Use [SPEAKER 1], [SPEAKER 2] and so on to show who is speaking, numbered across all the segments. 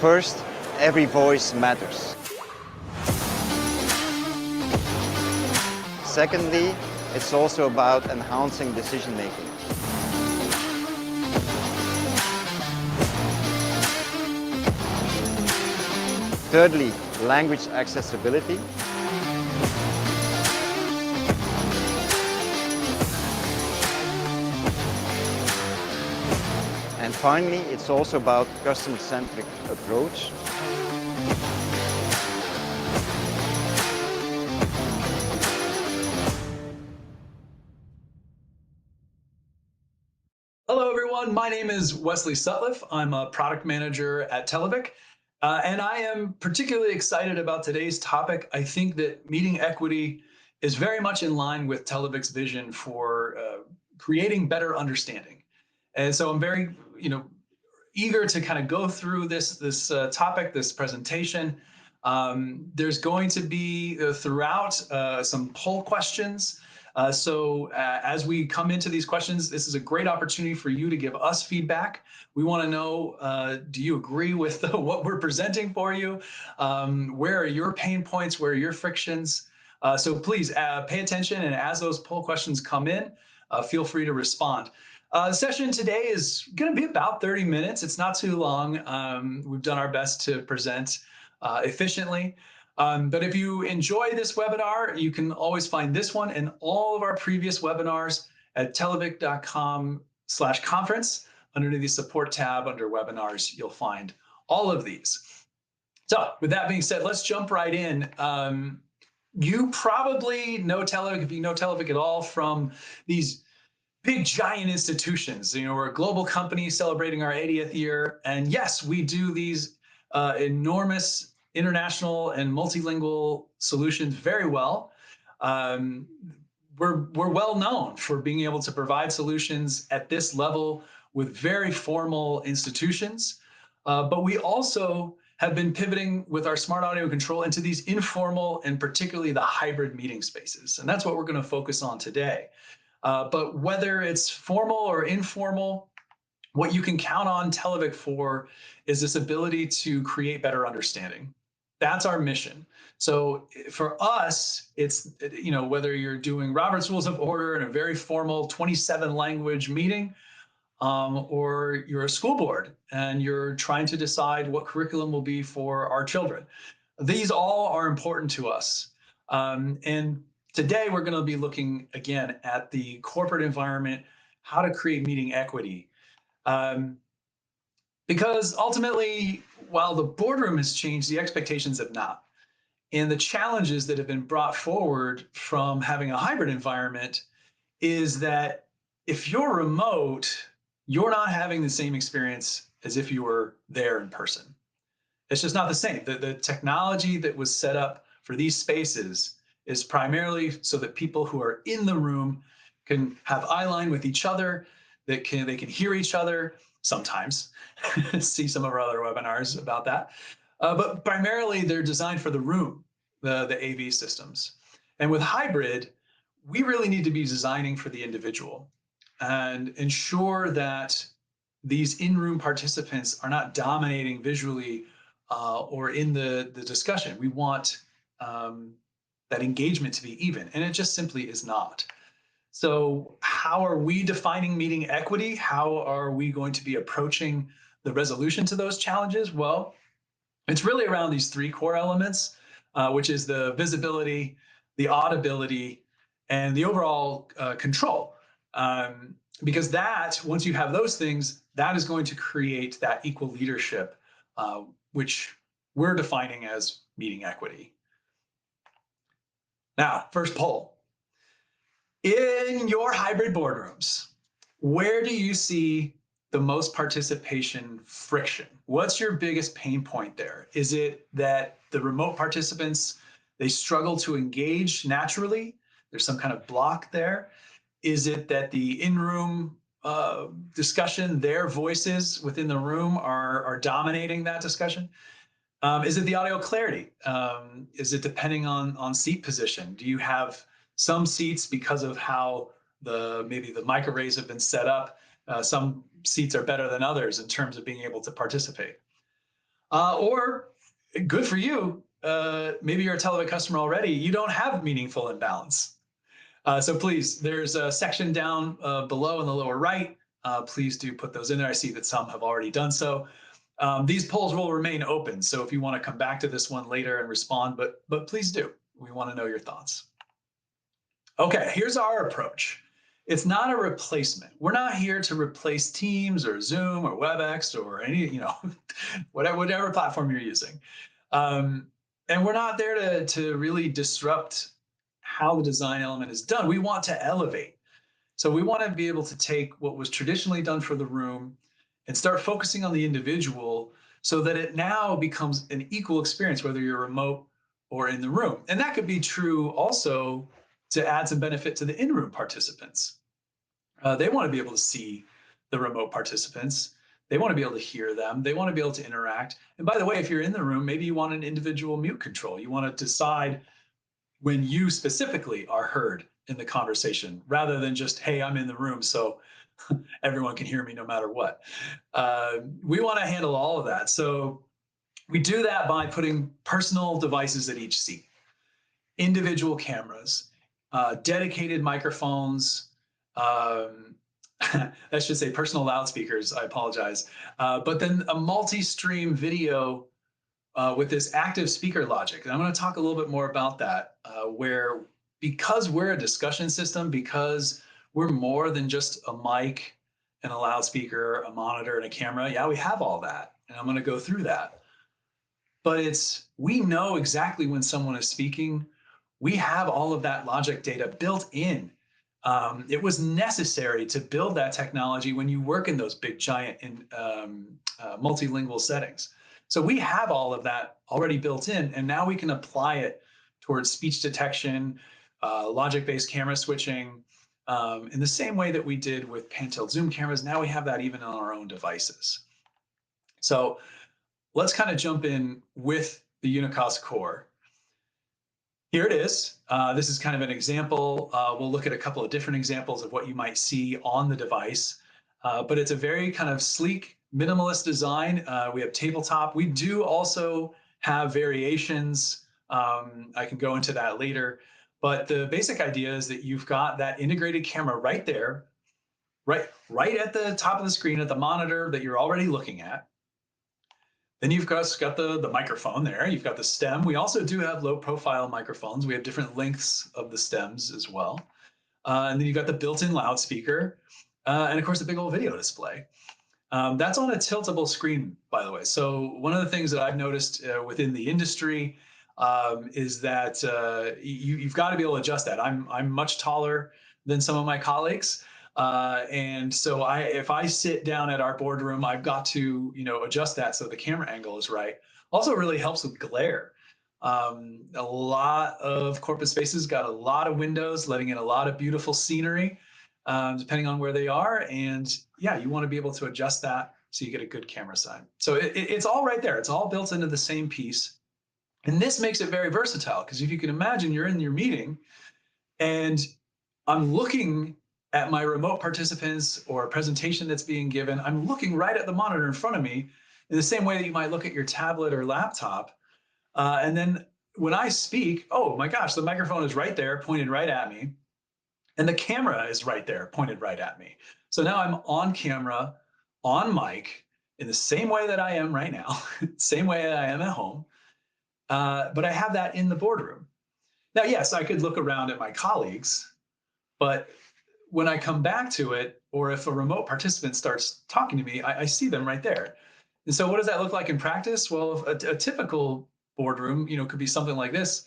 [SPEAKER 1] First, every voice matters. Secondly, it's also about enhancing decision making. Thirdly, language accessibility. And finally, it's also about customer-centric approach.
[SPEAKER 2] Hello, everyone. My name is Wesley Sutliff. I'm a product manager at Televic, and I am particularly excited about today's topic. I think that meeting equity is very much in line with Televic's vision for creating better understanding. And so I'm very, eager to kind of go through this topic, this presentation. There's going to be throughout some poll questions. So as we come into these questions, this is a great opportunity for you to give us feedback. We want to know, do you agree with what we're presenting for you? Where are your pain points? Where are your frictions? So please pay attention, and as those poll questions come in, feel free to respond. The session today is going to be about 30 minutes. It's not too long. We've done our best to present efficiently. But if you enjoy this webinar, you can always find this one and all of our previous webinars at televic.com/conference. Under the support tab under webinars, you'll find all of these. So with that being said, let's jump right in. You probably know Televic, if you know Televic at all, from these big giant institutions. We're a global company celebrating our 80th year. And yes, we do these enormous international and multilingual solutions very well. We're well known for being able to provide solutions at this level with very formal institutions. But we also have been pivoting with our smart audio control into these informal and particularly the hybrid meeting spaces. And that's what we're going to focus on today. But whether it's formal or informal, what you can count on Televic for is this ability to create better understanding. That's our mission. So for us, it's, whether you're doing Robert's Rules of Order in a very formal 27 language meeting, or you're a school board and you're trying to decide what curriculum will be for our children. These all are important to us. And today we're going to be looking again at the corporate environment, how to create meeting equity. Because ultimately, while the boardroom has changed, the expectations have not. And the challenges that have been brought forward from having a hybrid environment is that if you're remote, you're not having the same experience as if you were there in person. It's just not the same. The technology that was set up for these spaces is primarily so that people who are in the room can have eye line with each other, they can hear each other sometimes. See some of our other webinars about that. But primarily they're designed for the room, the AV systems. And with hybrid, we really need to be designing for the individual and ensure that these in-room participants are not dominating visually or in the discussion. We want that engagement to be even, and it just simply is not. So how are we defining meeting equity? How are we going to be approaching the resolution to those challenges? Well, it's really around these three core elements, which is the visibility, the audibility, and the overall control. Because that, once you have those things, that is going to create that equal leadership, which we're defining as meeting equity. Now, first poll. In your hybrid boardrooms, where do you see the most participation friction? What's your biggest pain point there? Is it that the remote participants, they struggle to engage naturally? There's some kind of block there. Is it that the in-room discussion, their voices within the room are dominating that discussion? Is it the audio clarity? Is it depending on seat position? Do you have some seats, because of how maybe the mic arrays have been set up, some seats are better than others in terms of being able to participate? Or good for you, maybe you're a Televic customer already, you don't have meaningful imbalance. So please, there's a section down below in the lower right. Please do put those in there. I see that some have already done so. These polls will remain open, so if you want to come back to this one later and respond, but please do. We want to know your thoughts. Okay, here's our approach. It's not a replacement. We're not here to replace Teams or Zoom or WebEx or any, whatever platform you're using. And we're not there to really disrupt how the design element is done. We want to elevate. So we want to be able to take what was traditionally done for the room and start focusing on the individual so that it now becomes an equal experience, whether you're remote or in the room. And that could be true also to add some benefit to the in-room participants. They want to be able to see the remote participants. They want to be able to hear them. They want to be able to interact. And by the way, if you're in the room, maybe you want an individual mute control. You want to decide when you specifically are heard in the conversation, rather than just, hey, I'm in the room, so everyone can hear me no matter what. We want to handle all of that. So we do that by putting personal devices at each seat, individual cameras, dedicated microphones, I should say personal loudspeakers, I apologize. But then a multi-stream video with this active speaker logic. And I'm going to talk a little bit more about that, where because we're a discussion system, because we're more than just a mic and a loudspeaker, a monitor, and a camera. Yeah, we have all that. And I'm going to go through that. But we know exactly when someone is speaking. We have all of that logic data built in. It was necessary to build that technology when you work in those big, giant, multilingual settings. So we have all of that already built in, and now we can apply it towards speech detection, logic-based camera switching, in the same way that we did with pan-tilt zoom cameras. Now we have that even on our own devices. So let's kind of jump in with the uniCOS core. Here it is. This is kind of an example. We'll look at a couple of different examples of what you might see on the device, but it's a very kind of sleek, minimalist design. We have tabletop. We do also have variations. I can go into that later, but the basic idea is that you've got that integrated camera right there, right at the top of the screen at the monitor that you're already looking at. Then you've got the microphone there. You've got the stem. We also do have low profile microphones. We have different lengths of the stems as well. And then you've got the built-in loudspeaker. And of course, the big old video display. That's on a tiltable screen, by the way. So one of the things that I've noticed within the industry is that you've got to be able to adjust that. I'm much taller than some of my colleagues. And so if I sit down at our boardroom, I've got to, adjust that so the camera angle is right. Also really helps with glare. A lot of corporate spaces got a lot of windows, letting in a lot of beautiful scenery, depending on where they are. And yeah, you want to be able to adjust that so you get a good camera side. So it's all right there. It's all built into the same piece. And this makes it very versatile, because if you can imagine, you're in your meeting and I'm looking at my remote participants or a presentation that's being given, I'm looking right at the monitor in front of me in the same way that you might look at your tablet or laptop. And then when I speak, oh my gosh, the microphone is right there, pointed right at me. And the camera is right there, pointed right at me. So now I'm on camera, on mic, in the same way that I am right now, same way that I am at home. But I have that in the boardroom. Now, yes, I could look around at my colleagues, but when I come back to it, or if a remote participant starts talking to me, I see them right there. And so what does that look like in practice? Well, a typical boardroom, could be something like this,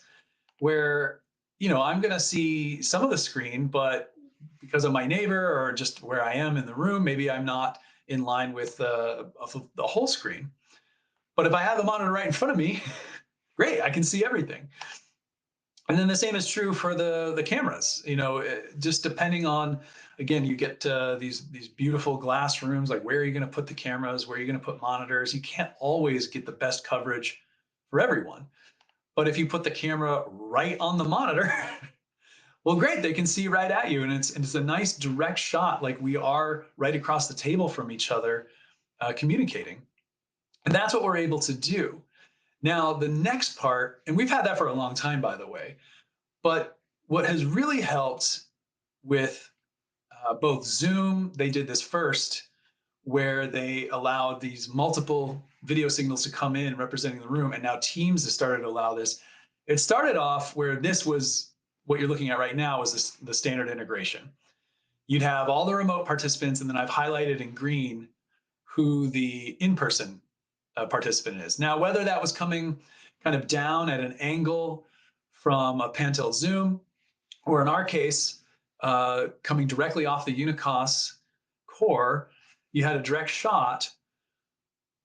[SPEAKER 2] where, I'm going to see some of the screen, but because of my neighbor or just where I am in the room, maybe I'm not in line with the whole screen. But if I have the monitor right in front of me, great, I can see everything. And then the same is true for the cameras, just depending on, again, you get these beautiful glass rooms, like where are you going to put the cameras, where are you going to put monitors? You can't always get the best coverage for everyone. But if you put the camera right on the monitor, well, great, they can see right at you. And it's a nice direct shot, like we are right across the table from each other, communicating. And that's what we're able to do. Now, the next part, and we've had that for a long time, by the way, but what has really helped with both Zoom, they did this first, where they allowed these multiple video signals to come in representing the room, and now Teams has started to allow this. It started off where this was what you're looking at right now was the standard integration. You'd have all the remote participants, and then I've highlighted in green who the in-person participant is. Now, whether that was coming kind of down at an angle from a pan-tilt zoom, or in our case, coming directly off the uniCOS core, you had a direct shot.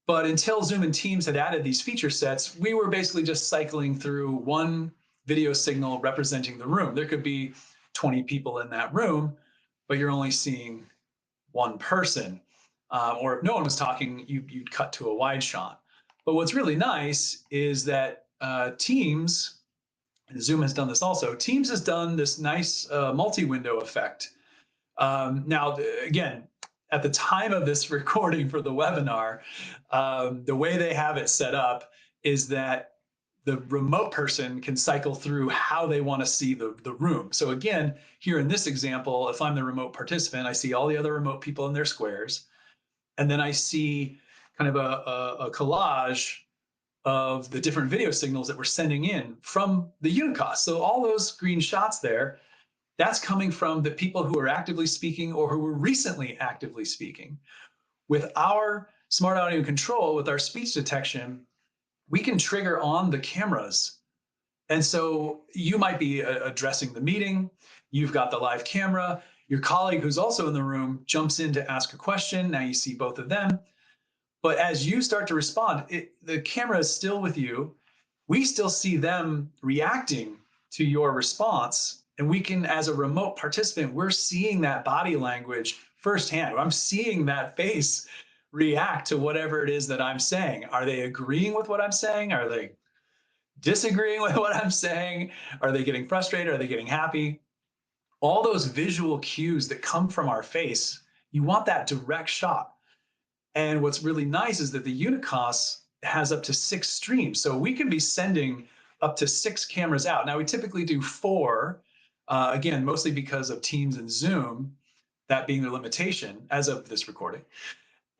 [SPEAKER 2] But until Zoom and Teams had added these feature sets, we were basically just cycling through one video signal representing the room. There could be 20 people in that room, but you're only seeing one person. Or if no one was talking, you'd cut to a wide shot. But what's really nice is that Teams, and Zoom has done this also, Teams has done this nice multi-window effect. Now, again, at the time of this recording for the webinar, the way they have it set up is that the remote person can cycle through how they want to see the room. So again, here in this example, if I'm the remote participant, I see all the other remote people in their squares. And then I see kind of a collage of the different video signals that we're sending in from the uniCOS. So all those green shots there, that's coming from the people who are actively speaking or who were recently actively speaking. With our smart audio control, with our speech detection, we can trigger on the cameras. And so you might be addressing the meeting, you've got the live camera, your colleague who's also in the room jumps in to ask a question. Now you see both of them. But as you start to respond, the camera is still with you. We still see them reacting to your response. And we can, as a remote participant, we're seeing that body language firsthand. I'm seeing that face react to whatever it is that I'm saying. Are they agreeing with what I'm saying? Are they disagreeing with what I'm saying? Are they getting frustrated? Are they getting happy? All those visual cues that come from our face, you want that direct shot. And what's really nice is that the uniCOS has up to 6 streams. So we can be sending up to 6 cameras out. Now we typically do 4, again, mostly because of Teams and Zoom, that being the limitation as of this recording.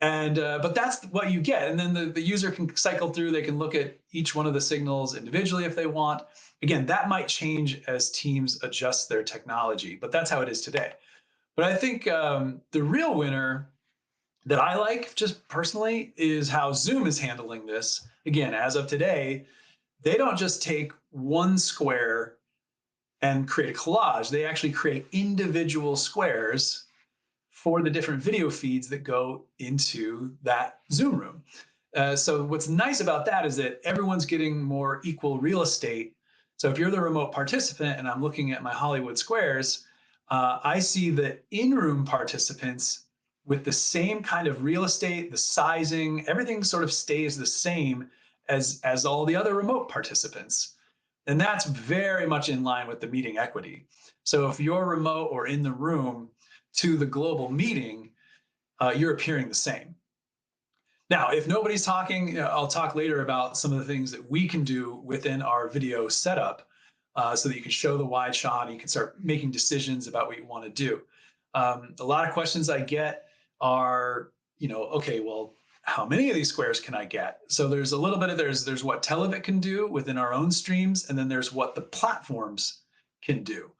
[SPEAKER 2] And but that's what you get. And then the user can cycle through, they can look at each one of the signals individually if they want. Again, that might change as Teams adjust their technology, but that's how it is today. But I think the real winner that I like just personally is how Zoom is handling this. Again, as of today, they don't just take one square and create a collage. They actually create individual squares for the different video feeds that go into that Zoom room. So what's nice about that is that everyone's getting more equal real estate. So if you're the remote participant and I'm looking at my Hollywood squares, I see the in-room participants with the same kind of real estate, the sizing, everything sort of stays the same as all the other remote participants. And that's very much in line with the meeting equity. So if you're remote or in the room to the global meeting, you're appearing the same. Now, if nobody's talking, I'll talk later about some of the things that we can do within our video setup so that you can show the wide shot and you can start making decisions about what you want to do. A lot of questions I get are, okay, well, how many of these squares can I get? So there's a little bit of, there's what Televic can do within our own streams, and then there's what the platforms can do.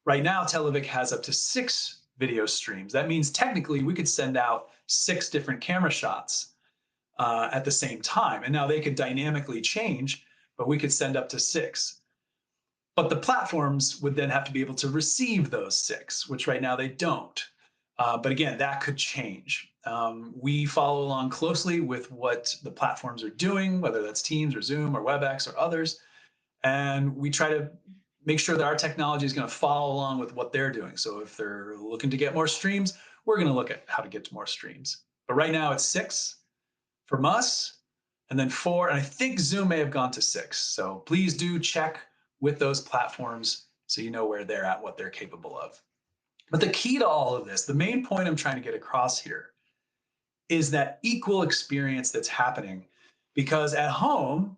[SPEAKER 2] Right now, Televic has up to 6 video streams. That means technically we could send out 6 different camera shots at the same time. And now they could dynamically change, but we could send up to 6. But the platforms would then have to be able to receive those 6, which right now they don't. But again, that could change. We follow along closely with what the platforms are doing, whether that's Teams or Zoom or WebEx or others. And we try to make sure that our technology is going to follow along with what they're doing. So if they're looking to get more streams, we're going to look at how to get to more streams. But right now it's 6 from us, and then 4, and I think Zoom may have gone to 6. So please do check with those platforms so you know where they're at, what they're capable of. But the key to all of this, the main point I'm trying to get across here, is that equal experience that's happening Because at home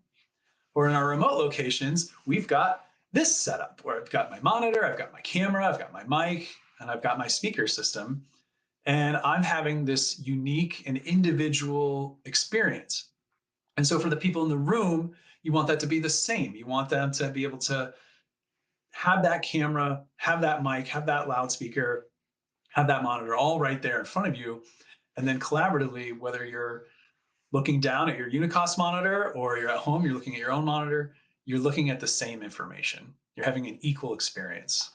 [SPEAKER 2] or in our remote locations, we've got this setup where I've got my monitor, I've got my camera, I've got my mic, and I've got my speaker system. And I'm having this unique and individual experience. And so for the people in the room, you want that to be the same. You want them to be able to have that camera, have that mic, have that loudspeaker, have that monitor all right there in front of you. And then collaboratively, whether you're looking down at your uniCOS monitor or you're at home, you're looking at your own monitor, you're looking at the same information. You're having an equal experience.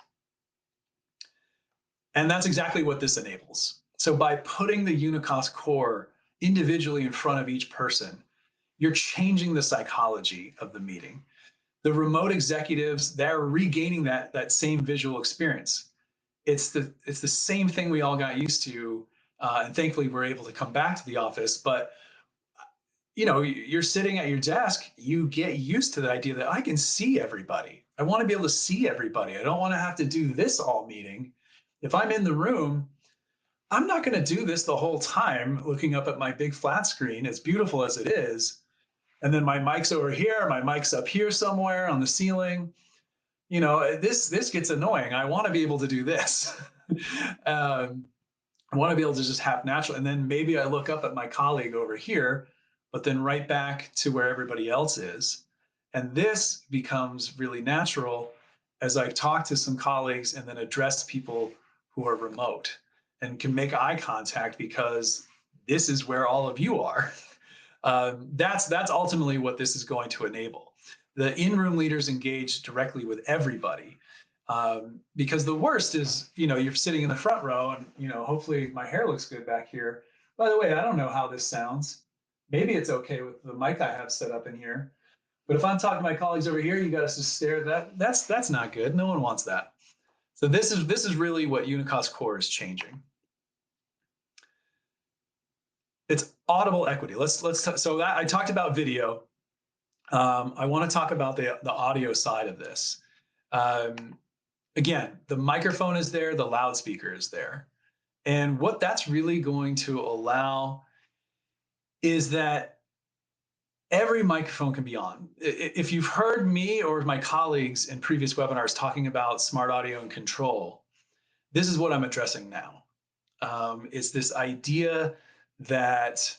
[SPEAKER 2] And that's exactly what this enables. So by putting the uniCOS core individually in front of each person, you're changing the psychology of the meeting. The remote executives, they're regaining that same visual experience. It's the same thing we all got used to, and thankfully we're able to come back to the office. But you're sitting at your desk, you get used to the idea that I can see everybody. I want to be able to see everybody. I don't want to have to do this all meeting. If I'm in the room, I'm not going to do this the whole time looking up at my big flat screen, as beautiful as it is. And then my mic's over here, my mic's up here somewhere on the ceiling. This gets annoying. I want to be able to do this. I want to be able to just have natural. And then maybe I look up at my colleague over here, but then right back to where everybody else is. And this becomes really natural as I talk to some colleagues and then address people who are remote and can make eye contact because this is where all of you are. That's ultimately what this is going to enable. The in-room leaders engage directly with everybody, because the worst is, you're sitting in the front row and, hopefully my hair looks good back here. By the way, I don't know how this sounds. Maybe it's okay with the mic I have set up in here. But if I'm talking to my colleagues over here, you got to just stare at that. That's not good. No one wants that. So this is really what uniCOS core is changing. It's audible equity. So that I talked about video. I want to talk about the audio side of this. Again, the microphone is there, the loudspeaker is there. And what that's really going to allow is that every microphone can be on. If you've heard me or my colleagues in previous webinars talking about smart audio and control, this is what I'm addressing now. It's this idea that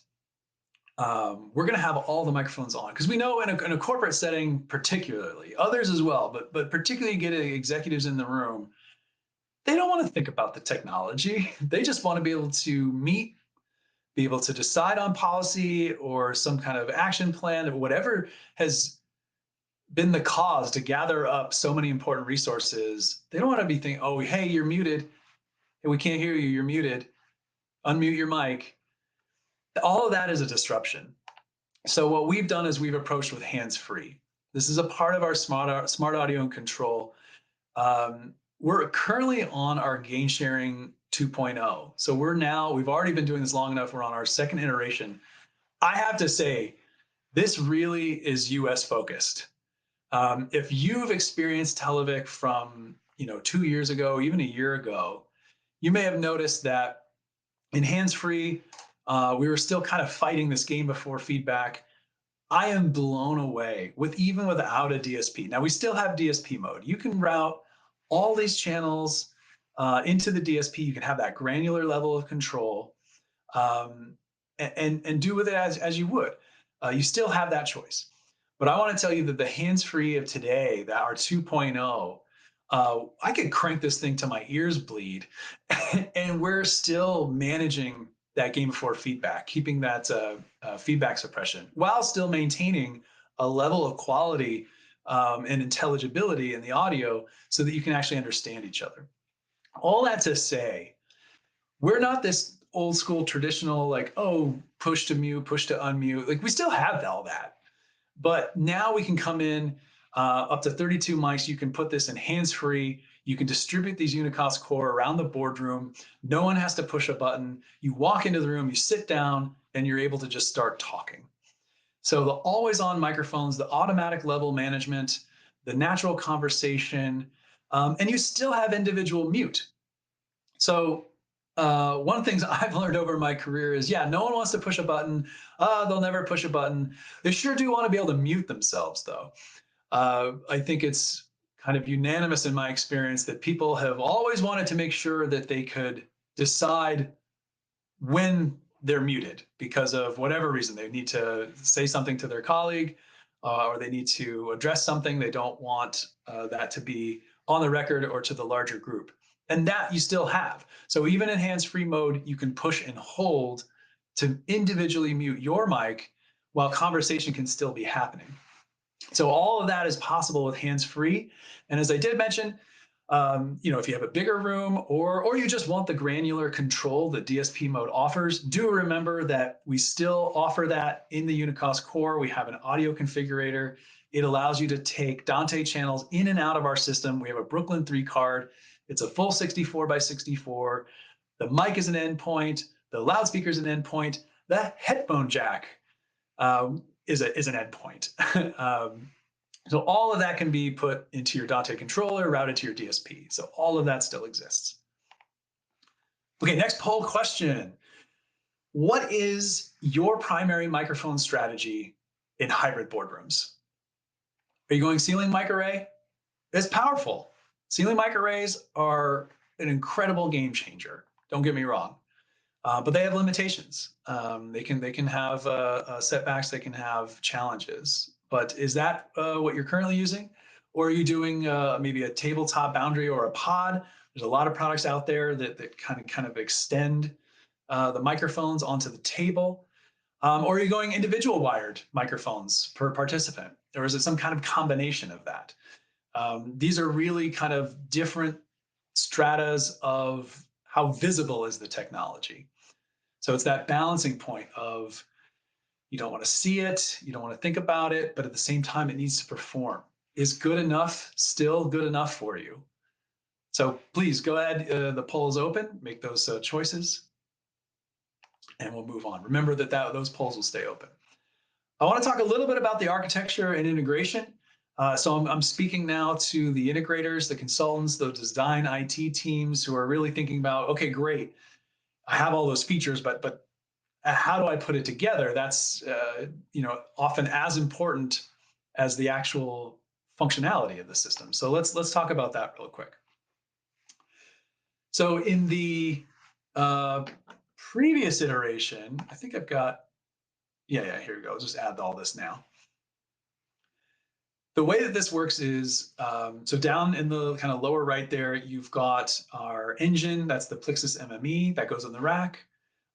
[SPEAKER 2] we're going to have all the microphones on, because we know in a corporate setting, particularly, others as well, but particularly getting executives in the room, they don't want to think about the technology. They just want to be able to meet, be able to decide on policy or some kind of action plan or whatever has been the cause to gather up so many important resources. They don't want to be thinking, oh, hey, you're muted. Hey, we can't hear you. You're muted. Unmute your mic. All of that is a disruption. So what we've done is we've approached with hands-free. This is a part of our smart audio and control. We're currently on our gain sharing 2.0. So we've already been doing this long enough. We're on our second iteration. I have to say, this really is US focused. If you've experienced Televic from 2 years ago, even a year ago, you may have noticed that in hands-free, we were still kind of fighting this game before feedback. I am blown away even without a DSP. Now we still have DSP mode. You can route all these channels into the DSP. You can have that granular level of control, and do with it as you would. You still have that choice. But I want to tell you that the hands-free of today, that our 2.0, I could crank this thing till my ears bleed, and we're still managing that game before feedback, keeping that feedback suppression while still maintaining a level of quality and intelligibility in the audio so that you can actually understand each other. All that to say, we're not this old school traditional, like, oh, push to mute, push to unmute. Like, we still have all that. But now we can come in up to 32 mics. You can put this in hands-free. You can distribute these uniCOS core around the boardroom. No one has to push a button. You walk into the room, you sit down, and you're able to just start talking. So the always-on microphones, the automatic level management, the natural conversation, and you still have individual mute. So one of the things I've learned over my career is, yeah, no one wants to push a button. They'll never push a button. They sure do want to be able to mute themselves, though. I think it's kind of unanimous in my experience that people have always wanted to make sure that they could decide when they're muted because of whatever reason. They need to say something to their colleague, or they need to address something. They don't want that to be on the record or to the larger group. And that you still have. So even in hands-free mode, you can push and hold to individually mute your mic while conversation can still be happening. So all of that is possible with hands-free. And as I did mention, if you have a bigger room or you just want the granular control that DSP mode offers, do remember that we still offer that in the uniCOS core. We have an audio configurator. It allows you to take Dante channels in and out of our system. We have a Brooklyn 3 card. It's a full 64 by 64. The mic is an endpoint. The loudspeaker is an endpoint. The headphone jack is an endpoint. So all of that can be put into your Dante controller, routed to your DSP. So all of that still exists. Okay, next poll question. What is your primary microphone strategy in hybrid boardrooms? Are you going ceiling mic array? It's powerful. Ceiling mic arrays are an incredible game changer. Don't get me wrong. But they have limitations. They can have setbacks. They can have challenges. But is that what you're currently using? Or are you doing maybe a tabletop boundary or a pod? There's a lot of products out there that kind of extend the microphones onto the table. Or are you going individual wired microphones per participant? Or is it some kind of combination of that? These are really kind of different stratas of how visible is the technology. So it's that balancing point of you don't want to see it, you don't want to think about it, but at the same time, it needs to perform. Is good enough still good enough for you? So please go ahead. The poll is open. Make those choices, and we'll move on. Remember that those polls will stay open. I want to talk a little bit about the architecture and integration. So I'm speaking now to the integrators, the consultants, the design IT teams who are really thinking about, okay, great. I have all those features, but how do I put it together? That's often as important as the actual functionality of the system. So let's talk about that real quick. So in the previous iteration, I think I've got, here we go. I'll just add all this now. The way that this works is, so down in the kind of lower right there, you've got our engine. That's the Plixus MME that goes on the rack.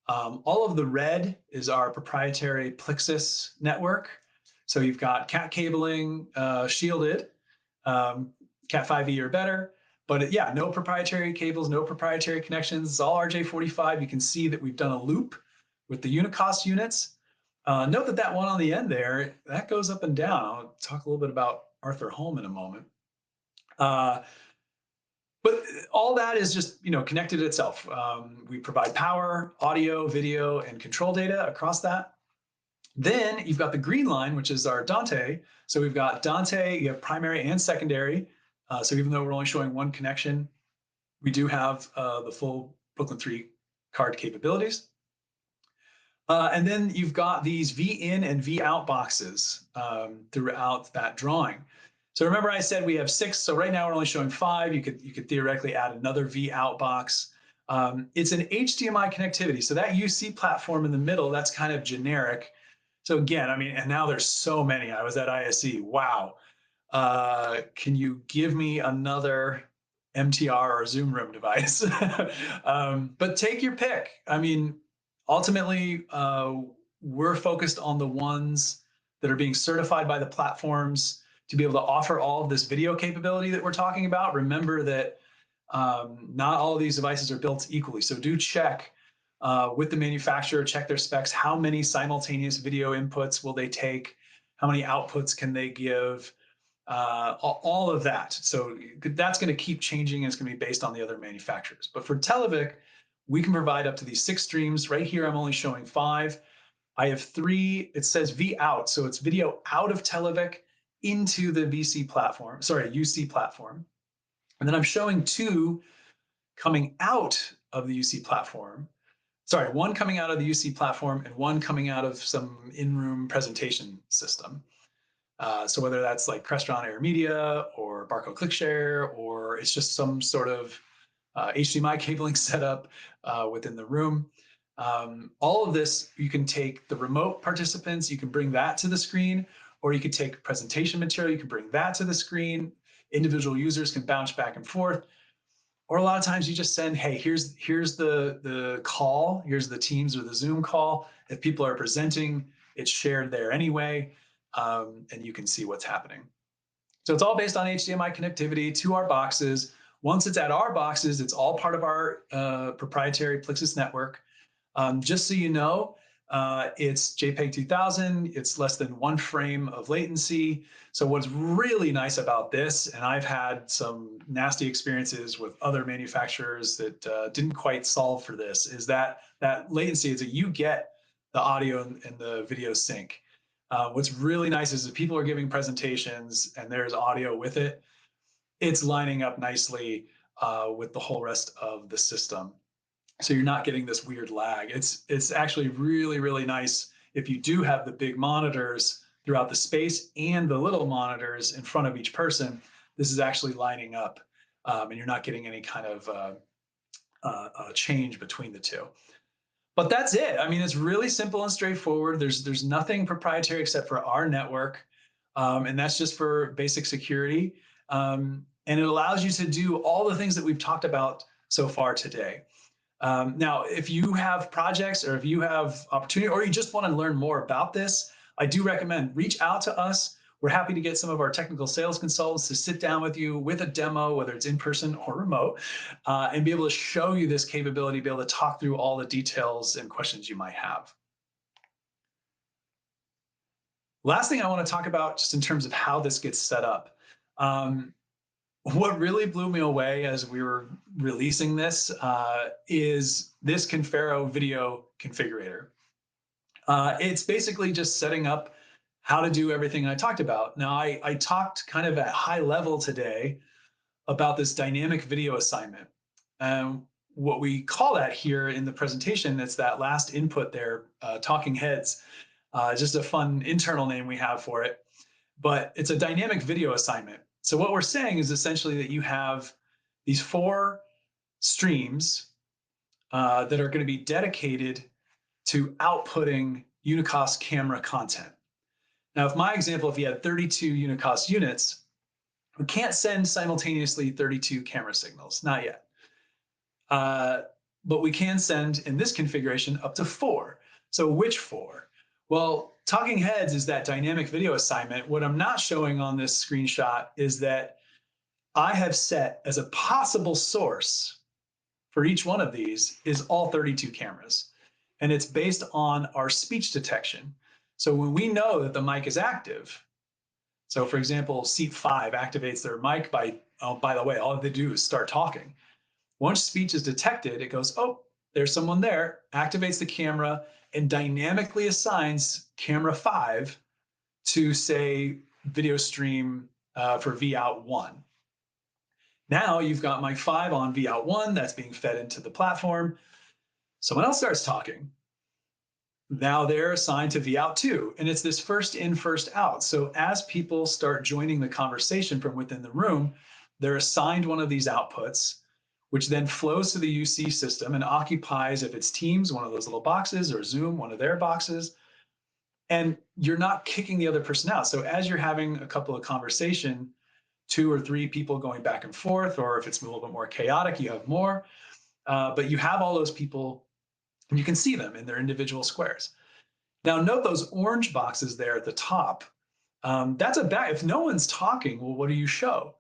[SPEAKER 2] All of the red is our proprietary Plixus network. So you've got Cat cabling, shielded, Cat 5e or better. But yeah, no proprietary cables, no proprietary connections. It's all RJ45. You can see that we've done a loop with the uniCOS units. Note that one on the end there, that goes up and down. I'll talk a little bit about Arthur Holm in a moment. But all that is just connected itself. We provide power, audio, video, and control data across that. Then you've got the green line, which is our Dante. So we've got Dante, you have primary and secondary. So even though we're only showing one connection, we do have the full Brooklyn 3 card capabilities. And then you've got these V-in and V-out boxes throughout that drawing. So remember I said we have 6, so right now we're only showing 5. You could theoretically add another V-out box. It's an HDMI connectivity. So that UC platform in the middle, that's kind of generic. So again, and now there's so many. I was at ISE, wow. Can you give me another MTR or Zoom Room device? But take your pick. Ultimately, we're focused on the ones that are being certified by the platforms to be able to offer all of this video capability that we're talking about. Remember that not all of these devices are built equally. So do check with the manufacturer, check their specs. How many simultaneous video inputs will they take? How many outputs can they give? All of that. So that's going to keep changing, and it's going to be based on the other manufacturers. But for Televic, we can provide up to these 6 streams. Right here, I'm only showing 5. I have 3. It says V out, so it's video out of Televic into the UC platform. And then I'm showing 2 coming out of the UC platform. Sorry, one coming out of the UC platform and one coming out of some in-room presentation system. So whether that's like Crestron Air Media or Barco ClickShare, or it's just some sort of HDMI cabling setup within the room. All of this, you can take the remote participants, you can bring that to the screen, or you could take presentation material, you can bring that to the screen. Individual users can bounce back and forth. Or a lot of times you just send, hey, here's the call, here's the Teams or the Zoom call. If people are presenting, it's shared there anyway, and you can see what's happening. So it's all based on HDMI connectivity to our boxes. Once it's at our boxes, it's all part of our proprietary Plixus network. Just so you know, it's JPEG 2000. It's less than 1 frame of latency. So what's really nice about this, and I've had some nasty experiences with other manufacturers that didn't quite solve for this, is that latency is that you get the audio and the video sync. What's really nice is that people are giving presentations and there's audio with it. It's lining up nicely with the whole rest of the system. So you're not getting this weird lag. It's actually really, really nice if you do have the big monitors throughout the space and the little monitors in front of each person. This is actually lining up, and you're not getting any kind of change between the two. But that's it. I mean, it's really simple and straightforward. There's nothing proprietary except for our network, and that's just for basic security. And it allows you to do all the things that we've talked about so far today. Now, if you have projects or if you have opportunity or you just want to learn more about this, I do recommend reach out to us. We're happy to get some of our technical sales consultants to sit down with you with a demo, whether it's in person or remote, and be able to show you this capability, be able to talk through all the details and questions you might have. Last thing I want to talk about just in terms of how this gets set up. What really blew me away as we were releasing this is this Confero video configurator. It's basically just setting up how to do everything I talked about. Now, I talked kind of at high level today about this dynamic video assignment. What we call that here in the presentation, it's that last input there, talking heads, just a fun internal name we have for it. But it's a dynamic video assignment. So what we're saying is essentially that you have these 4 streams that are going to be dedicated to outputting uniCOS camera content. Now, if my example, if you had 32 uniCOS units, we can't send simultaneously 32 camera signals, not yet. But we can send, in this configuration, up to 4. So which 4? Well, talking heads is that dynamic video assignment. What I'm not showing on this screenshot is that I have set as a possible source for each one of these is all 32 cameras. And it's based on our speech detection. So when we know that the mic is active, so for example, seat 5 activates their mic by the way, all they do is start talking. Once speech is detected, it goes, oh, there's someone there, activates the camera, and dynamically assigns camera 5 to, say, video stream for VOUT 1. Now you've got mic 5 on VOUT 1, that's being fed into the platform. Someone else starts talking. Now they're assigned to VOUT 2, and it's this first in, first out. So as people start joining the conversation from within the room, they're assigned one of these outputs, which then flows to the UC system and occupies, if it's Teams, one of those little boxes, or Zoom, one of their boxes. And you're not kicking the other person out. So as you're having a couple of conversation, 2 or 3 people going back and forth, or if it's a little bit more chaotic, you have more. But you have all those people, and you can see them in their individual squares. Now note those orange boxes there at the top. That's if no one's talking, well, what do you show?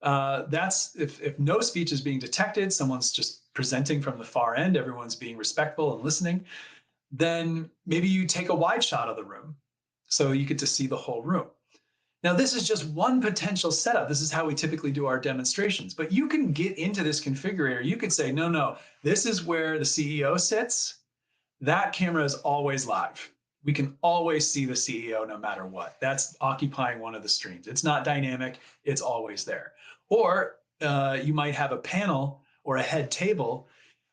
[SPEAKER 2] That's if no speech is being detected, someone's just presenting from the far end, everyone's being respectful and listening, then maybe you take a wide shot of the room so you get to see the whole room. Now, this is just one potential setup. This is how we typically do our demonstrations, but you can get into this configurator. You could say, no, this is where the CEO sits. That camera is always live. We can always see the CEO no matter what. That's occupying one of the streams. It's not dynamic, it's always there. Or you might have a panel or a head table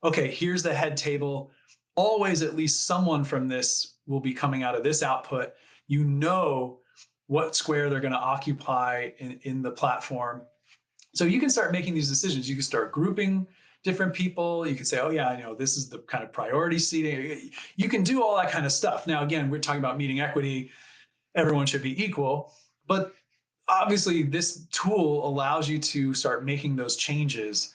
[SPEAKER 2] okay, here's the head table. Always at least someone from this will be coming out of this output. You know what square they're going to occupy in the platform. So you can start making these decisions. You can start grouping different people. You can say, oh, yeah, this is the kind of priority seating. You can do all that kind of stuff. Now, again, we're talking about meeting equity. Everyone should be equal. But obviously, this tool allows you to start making those changes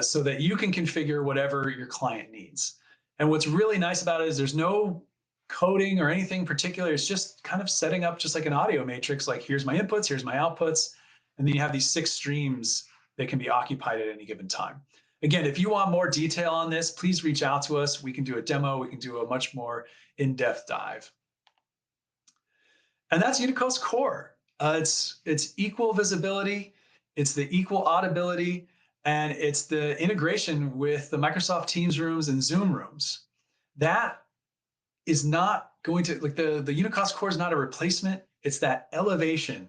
[SPEAKER 2] so that you can configure whatever your client needs. And what's really nice about it is there's no coding or anything particular. It's just kind of setting up just like an audio matrix, like here's my inputs, here's my outputs. And then you have these 6 streams that can be occupied at any given time. Again, if you want more detail on this, please reach out to us. We can do a demo. We can do a much more in-depth dive. And that's uniCOS core. It's equal visibility, it's the equal audibility, and it's the integration with the Microsoft Teams rooms and Zoom rooms. That is not going to, like the uniCOS core is not a replacement. It's that elevation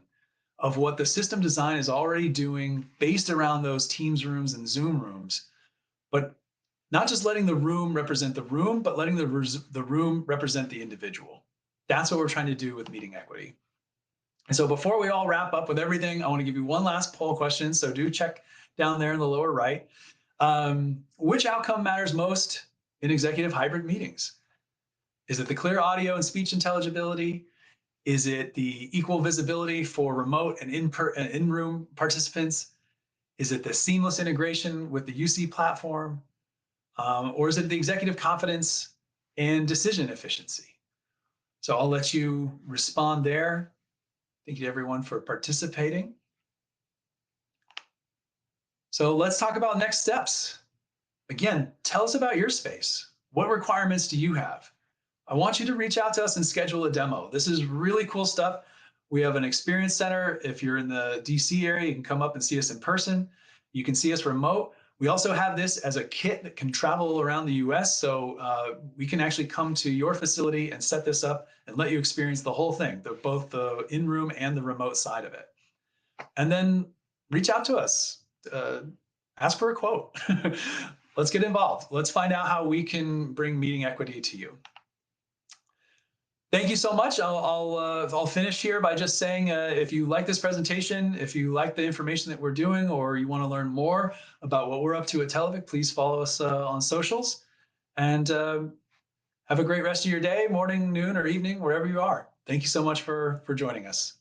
[SPEAKER 2] of what the system design is already doing based around those Teams rooms and Zoom rooms, but not just letting the room represent the room, but letting the room represent the individual. That's what we're trying to do with meeting equity. And so before we all wrap up with everything, I want to give you one last poll question. So do check down there in the lower right. Which outcome matters most in executive hybrid meetings? Is it the clear audio and speech intelligibility? Is it the equal visibility for remote and in-room participants? Is it the seamless integration with the UC platform? Or is it the executive confidence and decision efficiency? So I'll let you respond there. Thank you to everyone for participating. So let's talk about next steps. Again, tell us about your space. What requirements do you have? I want you to reach out to us and schedule a demo. This is really cool stuff. We have an experience center. If you're in the DC area, you can come up and see us in person. You can see us remote. We also have this as a kit that can travel around the US. So we can actually come to your facility and set this up and let you experience the whole thing, both the in-room and the remote side of it. And then reach out to us, ask for a quote. Let's get involved. Let's find out how we can bring meeting equity to you. Thank you so much. I'll finish here by just saying, if you like this presentation, if you like the information that we're doing, or you want to learn more about what we're up to at Televic, please follow us on socials. And have a great rest of your day, morning, noon, or evening, wherever you are. Thank you so much for joining us.